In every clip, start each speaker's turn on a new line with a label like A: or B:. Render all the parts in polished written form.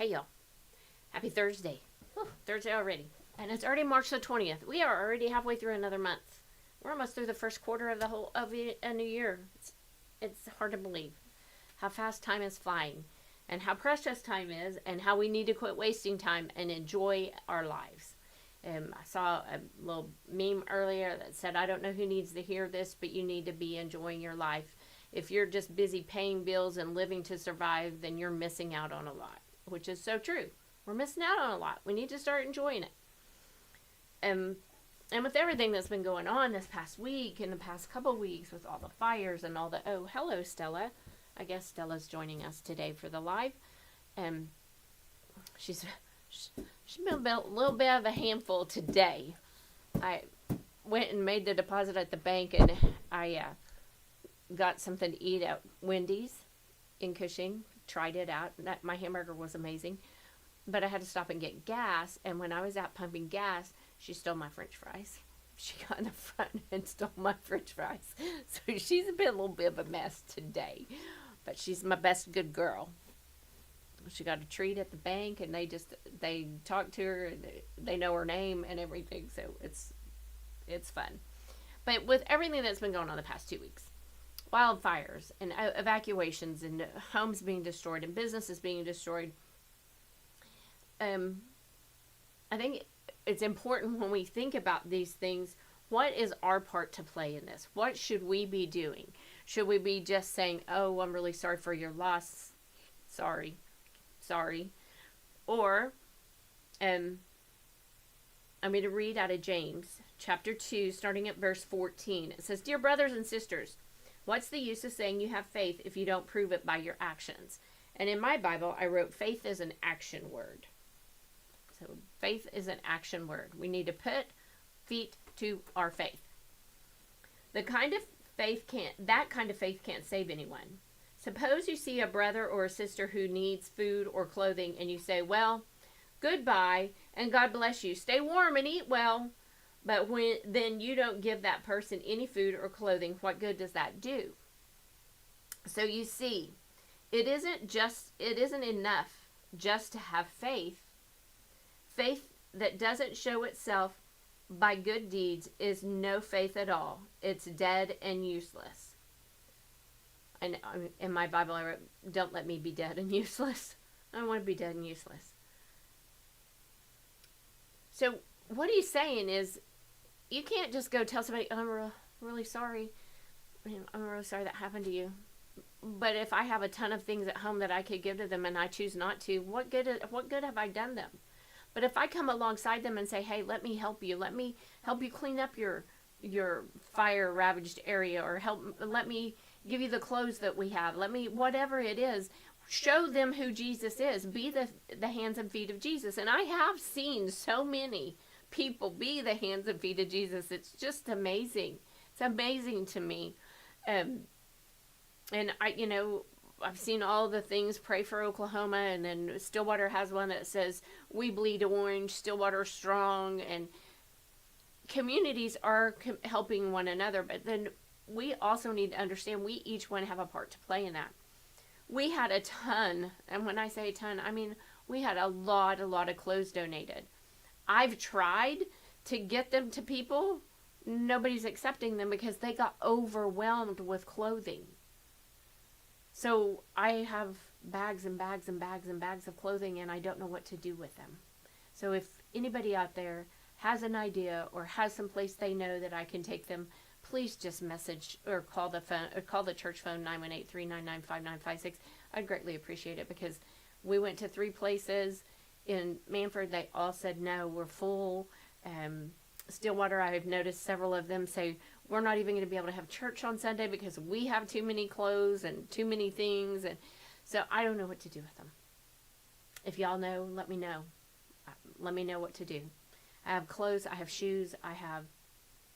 A: Hey y'all, happy Thursday. Whew, Thursday already. And it's already March the 20th. We are already halfway through another month. We're almost through the first quarter of a new year. It's hard to believe how fast time is flying and how precious time is and how we need to quit wasting time and enjoy our lives. I saw a little meme earlier that said, I don't know who needs to hear this, but you need to be enjoying your life. If you're just busy paying bills and living to survive, then you're missing out on a lot, which is so true. We're missing out on a lot. We need to start enjoying it. And with everything that's been going on this past week and the past couple weeks with all the fires and all the, oh, hello, Stella. I guess Stella's joining us today for the live. She's been a little bit of a handful today. I went and made the deposit at the bank, and I got something to eat at Wendy's in Cushing. Tried it out. My hamburger was amazing. But I had to stop and get gas, and when I was out pumping gas, she stole my french fries. She got in the front and stole my french fries. So she's been a little bit of a mess today. But she's my best good girl. She got a treat at the bank, and they talked to her, and they know her name and everything, so it's fun. But with everything that's been going on the past 2 weeks, wildfires and evacuations and homes being destroyed and businesses being destroyed, I think it's important when we think about these things, what is our part to play in this? What should we be doing? Should we be just saying, oh, I'm really sorry for your loss. Sorry. Or, I'm going to read out of James chapter 2, starting at verse 14. It says, Dear brothers and sisters, what's the use of saying you have faith if you don't prove it by your actions? And in my Bible, I wrote faith is an action word. So faith is an action word. We need to put feet to our faith. That kind of faith can't save anyone. Suppose you see a brother or a sister who needs food or clothing, and you say, well, goodbye, and God bless you. Stay warm and eat well. But then you don't give that person any food or clothing, what good does that do? So you see, it isn't enough just to have faith. Faith that doesn't show itself by good deeds is no faith at all. It's dead and useless. And in my Bible I wrote, don't let me be dead and useless. I don't want to be dead and useless. So what he's saying is, you can't just go tell somebody, I'm really sorry. I'm really sorry that happened to you. But if I have a ton of things at home that I could give to them and I choose not to, what good have I done them? But if I come alongside them and say, hey, let me help you. Let me help you clean up your fire-ravaged area, or let me give you the clothes that we have. Whatever it is, show them who Jesus is. Be the hands and feet of Jesus. And I have seen so many people be the hands and feet of Jesus. It's just amazing. It's amazing to me. And I've seen all the things, pray for Oklahoma, and then Stillwater has one that says, we bleed orange, Stillwater strong, and communities are helping one another, but then we also need to understand we each one have a part to play in that. We had a ton, and when I say a ton, I mean we had a lot of clothes donated. I've tried to get them to people. Nobody's accepting them because they got overwhelmed with clothing. So I have bags and bags and bags and bags of clothing, and I don't know what to do with them. So if anybody out there has an idea or has some place they know that I can take them, please just message or call the phone or call the church phone 918-399-5956. I'd greatly appreciate it, because we went to 3 places in Manford. They all said no, we're full. Stillwater, I've noticed several of them say, we're not even going to be able to have church on Sunday because we have too many clothes and too many things. And so I don't know what to do with them. If y'all know, let me know. Let me know what to do. I have clothes, I have shoes, I have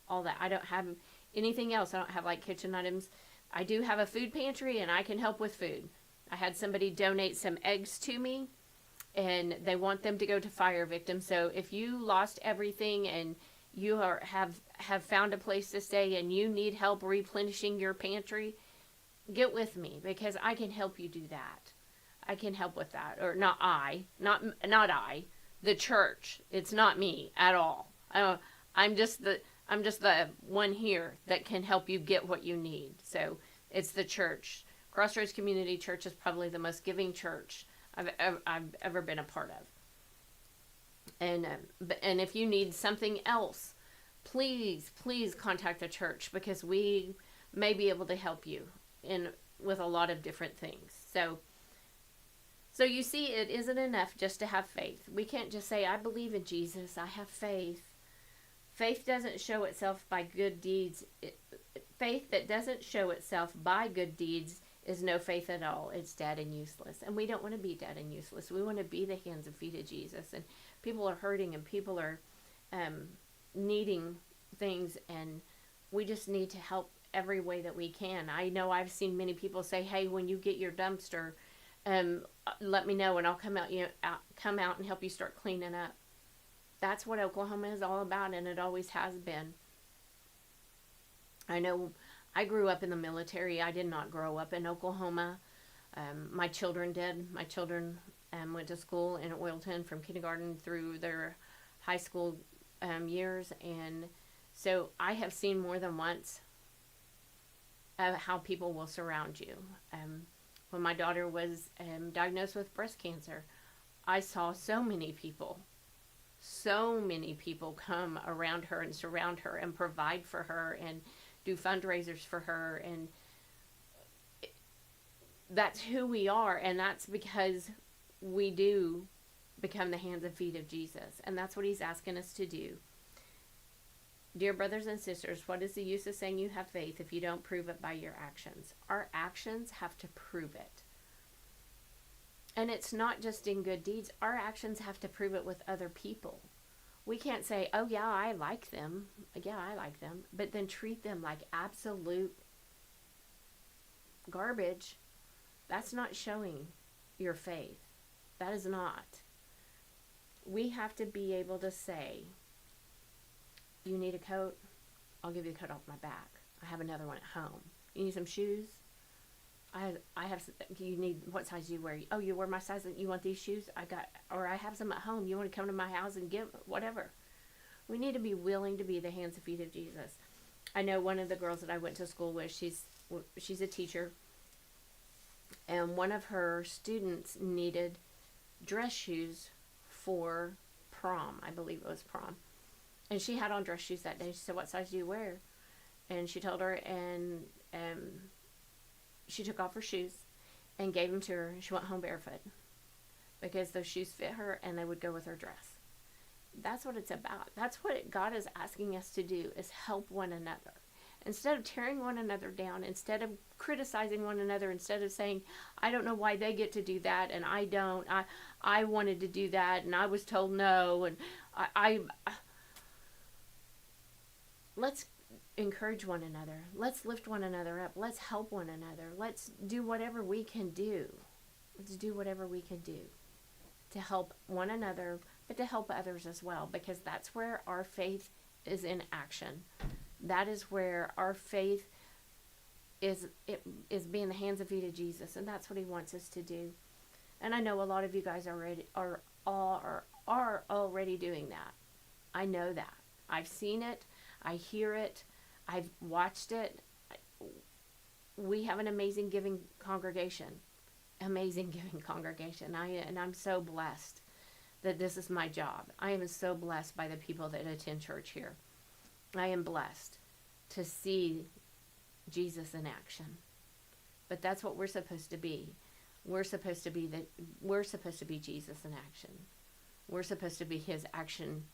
A: all that. I don't have anything else. I don't have like kitchen items. I do have a food pantry, and I can help with food. I had somebody donate some eggs to me, and they want them to go to fire victims. So if you lost everything and you have found a place to stay and you need help replenishing your pantry, get with me, because I can help you do that. I can help with that. Or not I, the church. It's not me at all. I'm just the one here that can help you get what you need. So it's the church. Crossroads Community Church is probably the most giving church I've ever been a part of. And if you need something else, please contact the church, because we may be able to help you with a lot of different things. So you see, it isn't enough just to have faith. We can't just say, I believe in Jesus, I have faith. Faith doesn't show itself by good deeds. Faith that doesn't show itself by good deeds is no faith at all. It's dead and useless. And we don't want to be dead and useless. We want to be the hands and feet of Jesus. And people are hurting, and people are needing things, and we just need to help every way that we can. I know I've seen many people say, hey, when you get your dumpster, let me know and I'll come out and help you start cleaning up. That's what Oklahoma is all about, and it always has been. I know I grew up in the military. I did not grow up in Oklahoma. My children did. My children went to school in Oilton from kindergarten through their high school years, and so I have seen more than once how people will surround you. When my daughter was diagnosed with breast cancer, I saw so many people come around her and surround her and provide for her and do fundraisers for her, and that's who we are, and that's because we do become the hands and feet of Jesus, and that's what he's asking us to do. Dear brothers and sisters, what is the use of saying you have faith if you don't prove it by your actions? Our actions have to prove it. And it's not just in good deeds. Our actions have to prove it with other people. We can't say, oh yeah, I like them. Yeah, I like them. But then treat them like absolute garbage. That's not showing your faith. That is not. We have to be able to say, you need a coat? I'll give you a coat off my back. I have another one at home. You need some shoes? I have. You need, what size do you wear? Oh, you wear my size. You want these shoes? I have some at home. You want to come to my house and get whatever. We need to be willing to be the hands and feet of Jesus. I know one of the girls that I went to school with. She's a teacher, and one of her students needed dress shoes for prom. I believe it was prom, and she had on dress shoes that day. She said, "What size do you wear?" And she told her, and she took off her shoes and gave them to her. She went home barefoot because those shoes fit her and they would go with her dress. That's what it's about. That's what God is asking us to do, is help one another. Instead of tearing one another down, instead of criticizing one another, instead of saying, I don't know why they get to do that and I don't. I wanted to do that and I was told no. And let's encourage one another. Let's lift one another up. Let's help one another. Let's do whatever we can do. Let's do whatever we can do to help one another, but to help others as well, because that's where our faith is in action. That is where our faith is being the hands and feet of Jesus, and that's what he wants us to do. And I know a lot of you guys are already doing that. I know that. I've seen it. I hear it. I've watched it. We have an amazing giving congregation. Amazing giving congregation. And I'm so blessed that this is my job. I am so blessed by the people that attend church here. I am blessed to see Jesus in action. But that's what we're supposed to be. We're supposed to be Jesus in action. We're supposed to be his action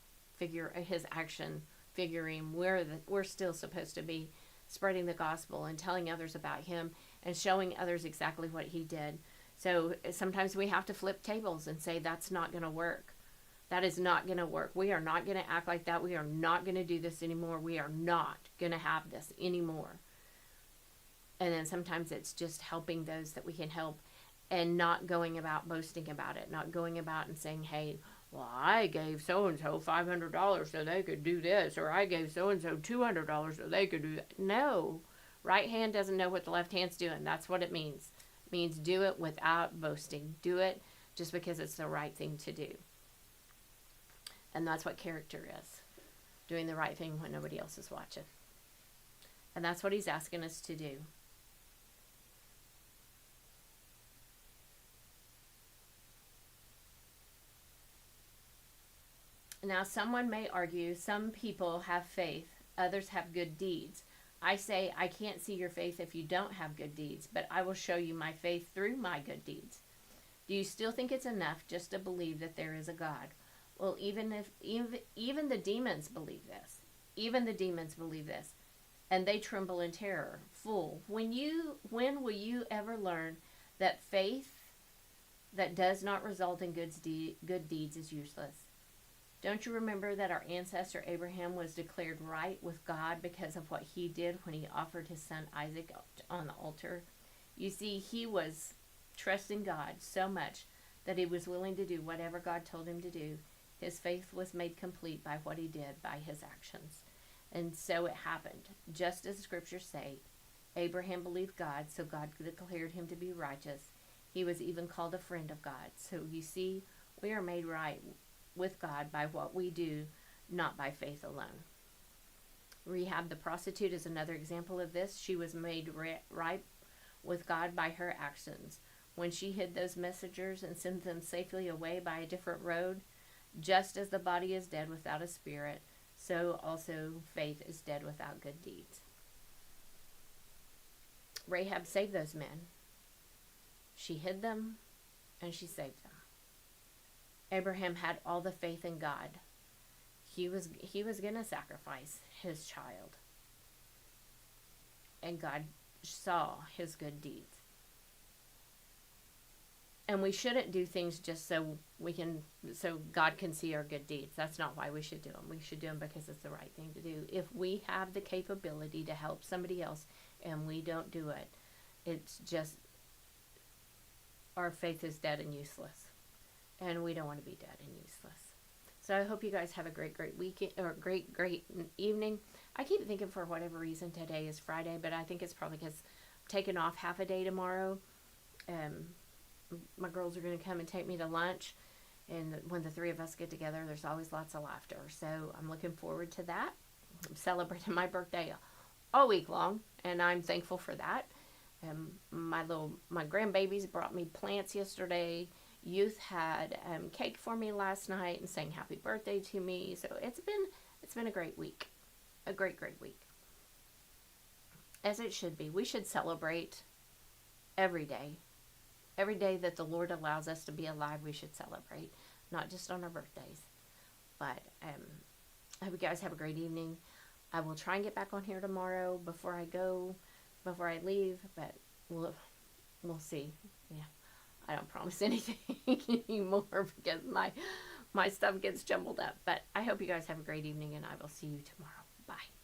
A: figurine. We're still supposed to be spreading the gospel and telling others about him and showing others exactly what he did. So sometimes we have to flip tables and say, that's not going to work. That is not going to work. We are not going to act like that. We are not going to do this anymore. We are not going to have this anymore. And then sometimes it's just helping those that we can help and not going about boasting about it, not going about and saying, hey, well, I gave so-and-so $500 so they could do this, or I gave so-and-so $200 so they could do that. No. Right hand doesn't know what the left hand's doing. That's what it means. means do it without boasting. Do it just because it's the right thing to do. And that's what character is. Doing the right thing when nobody else is watching. And that's what he's asking us to do. Now, someone may argue some people have faith, others have good deeds. I say, I can't see your faith if you don't have good deeds, but I will show you my faith through my good deeds. Do you still think it's enough just to believe that there is a God? Well, even the demons believe this. Even the demons believe this, and they tremble in terror. Fool, when will you ever learn that faith that does not result in good deeds is useless? Don't you remember that our ancestor Abraham was declared right with God because of what he did when he offered his son Isaac on the altar? You see, he was trusting God so much that he was willing to do whatever God told him to do. His faith was made complete by what he did, by his actions. And so it happened. Just as the scriptures say, Abraham believed God, so God declared him to be righteous. He was even called a friend of God. So you see, we are made right with God by what we do, not by faith alone. Rahab the prostitute is another example of this. She was made right with God by her actions. When she hid those messengers and sent them safely away by a different road, just as the body is dead without a spirit, so also faith is dead without good deeds. Rahab saved those men. She hid them and she saved them. Abraham had all the faith in God. He was going to sacrifice his child. And God saw his good deeds. And we shouldn't do things just so God can see our good deeds. That's not why we should do them. We should do them because it's the right thing to do. If we have the capability to help somebody else and we don't do it, it's just our faith is dead and useless. And we don't want to be dead and useless. So I hope you guys have a great weekend, or great evening. I keep thinking for whatever reason today is Friday, but I think it's probably because I'm taking off half a day tomorrow. My girls are going to come and take me to lunch. And when the three of us get together, there's always lots of laughter. So I'm looking forward to that. I'm celebrating my birthday all week long, and I'm thankful for that. My grandbabies brought me plants yesterday. Youth had cake for me last night and sang happy birthday to me. So it's been a great week. A great week. As it should be. We should celebrate every day. Every day that the Lord allows us to be alive, we should celebrate. Not just on our birthdays. But I hope you guys have a great evening. I will try and get back on here tomorrow before I leave, but we'll see. Yeah. I don't promise anything anymore because my stuff gets jumbled up. But I hope you guys have a great evening, and I will see you tomorrow. Bye.